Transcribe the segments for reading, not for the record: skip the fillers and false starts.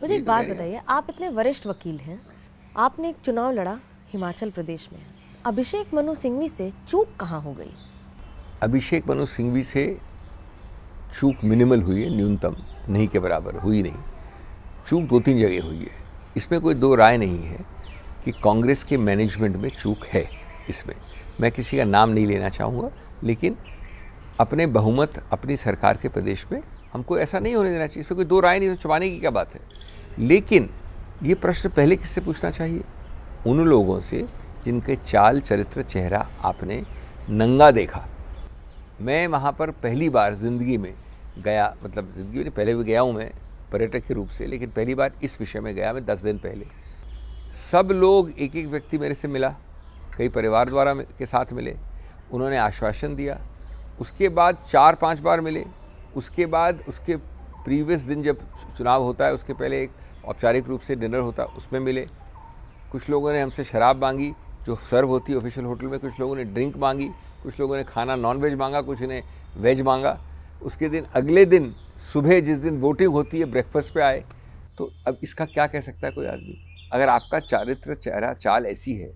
मुझे एक बात बताइए, आप इतने वरिष्ठ वकील हैं, आपने एक चुनाव लड़ा हिमाचल प्रदेश में, अभिषेक मनु सिंघवी से चूक कहाँ हो गई? अभिषेक मनु सिंघवी से चूक मिनिमल हुई है, न्यूनतम, नहीं के बराबर हुई नहीं। चूक 2-3 जगह हुई है, इसमें कोई दो राय नहीं है कि कांग्रेस के मैनेजमेंट में चूक है। इसमें मैं किसी का नाम नहीं लेना चाहूँगा, लेकिन अपने बहुमत अपनी सरकार के प्रदेश में हमको ऐसा नहीं होने देना चाहिए। इसमें कोई दो राय नहीं, तो छुपाने की क्या बात है। लेकिन ये प्रश्न पहले किससे पूछना चाहिए? उन लोगों से जिनके चाल चरित्र चेहरा आपने नंगा देखा। मैं वहाँ पर पहली बार ज़िंदगी में गया, मतलब ज़िंदगी में पहले भी गया हूँ मैं पर्यटक के रूप से, लेकिन पहली बार इस विषय में गया मैं 10 दिन पहले। सब लोग, एक एक व्यक्ति मेरे से मिला, कई परिवार द्वारा के साथ मिले, उन्होंने आश्वासन दिया। उसके बाद 4-5 बार मिले। उसके बाद उसके प्रीवियस दिन जब चुनाव होता है उसके पहले एक औपचारिक रूप से डिनर होता है, उसमें मिले। कुछ लोगों ने हमसे शराब मांगी जो सर्व होती है ऑफिशियल होटल में, कुछ लोगों ने ड्रिंक मांगी, कुछ लोगों ने खाना नॉन वेज मांगा, कुछ ने वेज मांगा। उसके दिन अगले दिन सुबह जिस दिन वोटिंग होती है ब्रेकफास्ट पे आए। तो अब इसका क्या कह सकता है कोई आदमी? अगर आपका चारित्र चेहरा चाल ऐसी है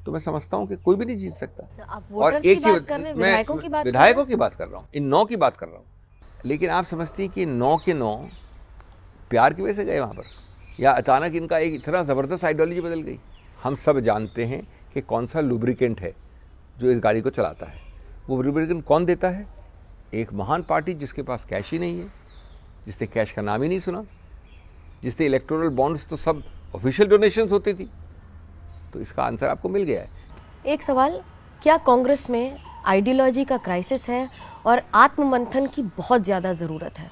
तो मैं समझता हूँ कि कोई भी नहीं जीत सकता। और एक चीज मैं विधायकों की बात कर रहा हूँ, इन 9 की बात कर रहा हूँ। लेकिन आप समझती हैं कि 9 के 9 प्यार की वजह से गए वहाँ पर, या अचानक इनका एक इतना ज़बरदस्त आइडियोलॉजी बदल गई? हम सब जानते हैं कि कौन सा लुब्रिकेंट है जो इस गाड़ी को चलाता है। वो लुब्रिकेंट कौन देता है? एक महान पार्टी जिसके पास कैश ही नहीं है, जिसने कैश का नाम ही नहीं सुना, जिसने इलेक्टोरल बॉन्ड्स तो सब ऑफिशियल डोनेशंस होती थी। तो इसका आंसर आपको मिल गया है। एक सवाल, क्या कांग्रेस में आइडियोलॉजी का क्राइसिस है और आत्ममंथन की बहुत ज़्यादा ज़रूरत है?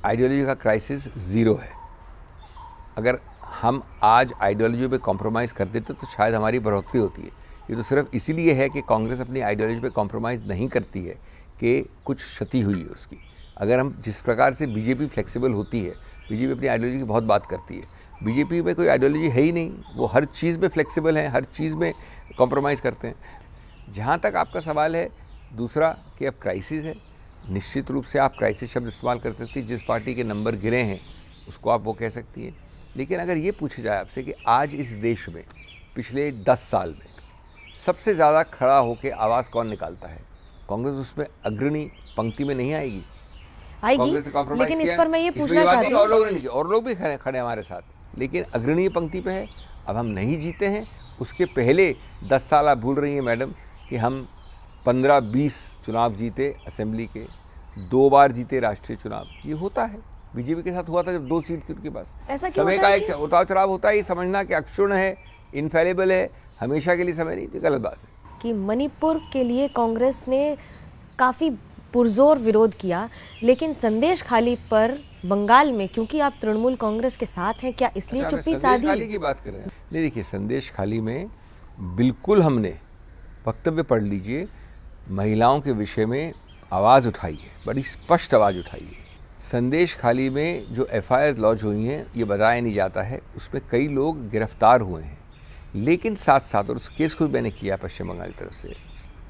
आइडियोलॉजी का क्राइसिस ज़ीरो है। अगर हम आज आइडियोलॉजी पे कॉम्प्रोमाइज़ कर देते तो शायद हमारी बढ़ोतरी होती है। ये तो सिर्फ इसीलिए है कि कांग्रेस अपनी आइडियोलॉजी पे कॉम्प्रोमाइज़ नहीं करती है कि कुछ क्षति हुई है उसकी। अगर हम जिस प्रकार से बीजेपी फ्लेक्सिबल होती है, बीजेपी अपनी आइडियोलॉजी की बहुत बात करती है, बीजेपी में कोई आइडियोलॉजी है ही नहीं। वो हर चीज़ में फ्लेक्सिबल है, हर चीज़ में कॉम्प्रोमाइज़ करते हैं। जहाँ तक आपका सवाल है दूसरा कि अब क्राइसिस है, निश्चित रूप से आप क्राइसिस शब्द इस्तेमाल कर सकती है। जिस पार्टी के नंबर गिरे हैं उसको आप वो कह सकती हैं। लेकिन अगर ये पूछा जाए आपसे कि आज इस देश में पिछले 10 साल में सबसे ज़्यादा खड़ा होकर आवाज़ कौन निकालता है, कांग्रेस उसमें अग्रणी पंक्ति में नहीं आएगी? लेकिन इस पर मैं ये पूछना चाहती हूँ, और लोग नहीं, और लोग भी खड़े हमारे साथ, लेकिन अग्रणी पंक्ति पे है। अब हम नहीं जीते हैं, उसके पहले 10 साल आप भूल रही हैं मैडम कि हम 15-20 चुनाव जीते असेंबली के, 2 बार जीते राष्ट्रीय चुनाव। ये होता है, बीजेपी के साथ हुआ था जब 2 सीट थी उनके पास। समय का एक उतार चढ़ाव होता है। ये समझना कि अक्षुण्ण है, इनफेलेबल है, हमेशा के लिए समय नहीं, तो गलत बात है। कि मणिपुर के लिए कांग्रेस ने काफ़ी पुरजोर विरोध किया, लेकिन संदेश खाली पर बंगाल में, क्योंकि आप तृणमूल कांग्रेस के साथ हैं, क्या इसलिए चुप्पी साधी? संदेश खाली की बात कर रहे हैं? नहीं, देखिए, संदेश खाली में बिल्कुल हमने वक्तव्य पढ़ लीजिए, महिलाओं के विषय में आवाज़ उठाई है, बड़ी स्पष्ट आवाज़ उठाई है। संदेश खाली में जो FIR लॉन्च हुई हैं, ये बताया नहीं जाता है, उसमें कई लोग गिरफ्तार हुए हैं। लेकिन साथ साथ, और उस केस को भी मैंने किया पश्चिम बंगाल की तरफ से,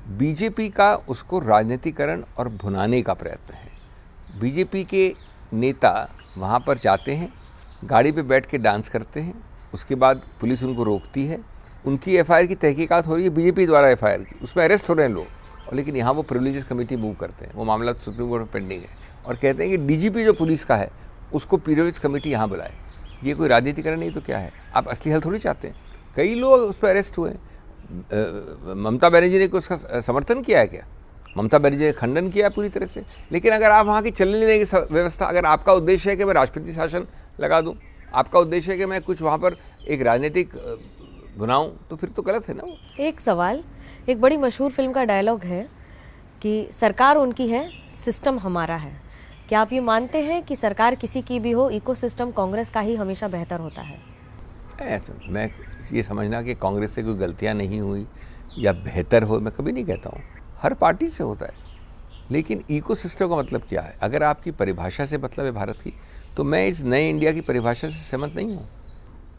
बीजेपी का उसको राजनीतिकरण और भुनाने का प्रयत्न है। बीजेपी के नेता वहाँ पर जाते हैं, गाड़ी पे बैठ के डांस करते हैं, उसके बाद पुलिस उनको रोकती है, उनकी FIR की तहकीकात हो रही है, बीजेपी द्वारा FIR की, उसमें अरेस्ट हो रहे हैं लोग, और लेकिन यहाँ वो प्रिविलेजेस कमेटी मूव करते हैं। वो मामला सुप्रीम कोर्ट में पेंडिंग है, और कहते हैं कि DGP जो पुलिस का है उसको प्रिविलेज कमेटी यहाँ बुलाए। ये कोई राजनीतिकरण नहीं तो क्या है? आप असली हल थोड़ी चाहते हैं। कई लोग उस पर अरेस्ट हुए हैं। ममता बनर्जी ने उसका समर्थन किया है क्या? ममता बनर्जी ने खंडन किया पूरी तरह से। लेकिन अगर आप वहाँ की चलने देने की व्यवस्था, अगर आपका उद्देश्य है कि मैं राष्ट्रपति शासन लगा दूँ, आपका उद्देश्य है कि मैं कुछ वहाँ पर एक राजनीतिक बनाऊँ, तो फिर तो गलत है ना। एक सवाल, एक बड़ी मशहूर फिल्म का डायलॉग है कि सरकार उनकी है, सिस्टम हमारा है। क्या आप ये मानते हैं कि सरकार किसी की भी हो, इकोसिस्टम कांग्रेस का ही हमेशा बेहतर होता है? मैं ये समझना कि कांग्रेस से कोई गलतियां नहीं हुई या बेहतर हो, मैं कभी नहीं कहता हूँ। हर पार्टी से होता है। लेकिन इकोसिस्टम का मतलब क्या है? अगर आपकी परिभाषा से मतलब है भारत की, तो मैं इस नए इंडिया की परिभाषा से सहमत नहीं हूँ।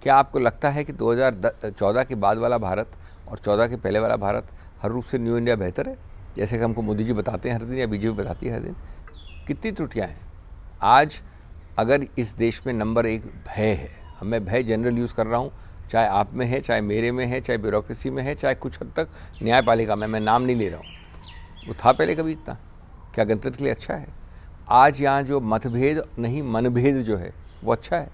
क्या आपको लगता है कि 2014 के बाद वाला भारत और 14 के पहले वाला भारत हर रूप से न्यू इंडिया बेहतर है, जैसे कि हमको मोदी जी बताते हैं हर दिन या बीजेपी बताती है हर दिन? कितनी त्रुटियां हैं। आज अगर इस देश में नंबर 1 भय है, मैं भय जनरल यूज़ कर रहा हूँ, चाहे आप में है, चाहे मेरे में है, चाहे ब्यूरोक्रेसी में है, चाहे कुछ हद तक न्यायपालिका में, मैं नाम नहीं ले रहा हूँ, वो था पहले कभी इतना? क्या गणतंत्र के लिए अच्छा है? आज यहाँ जो मतभेद नहीं मनभेद जो है वो अच्छा है।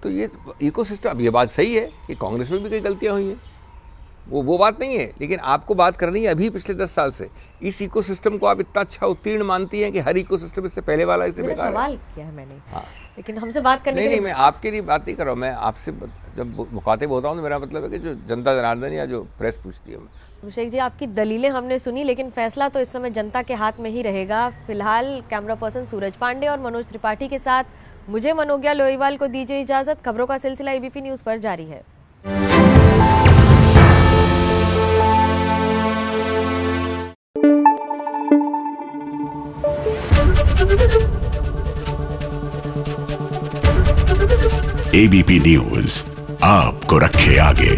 तो ये इकोसिस्टम, अब ये बात सही है कि कांग्रेस में भी कई गलतियाँ हुई हैं, वो बात नहीं है, लेकिन आपको बात करनी है अभी पिछले 10 साल से। इस इकोसिस्टम को आप इतना अच्छा उत्तीर्ण मानती हैं कि हर इकोसिस्टम इससे पहले वाला इससे मैंने बेकार सवाल किया है मैंने, लेकिन हमसे बात करने नहीं, मैं आपके लिए बात नहीं कर रहा हूँ, मैं आपसे जब मुखातिब होता हूँ तो मेरा मतलब है कि जो जनता जनार्दन या जो प्रेस पूछती है। अभिषेक जी, आपकी दलीलें हमने सुनी, लेकिन फैसला तो इस समय जनता के हाथ में ही रहेगा। फिलहाल कैमरा पर्सन सूरज पांडे और मनोज त्रिपाठी के साथ मुझे मनोज्ञा लोईवाल को दीजिए इजाजत। खबरों का सिलसिला एबीपी न्यूज पर जारी है। एबीपी न्यूज आपको रखे आगे।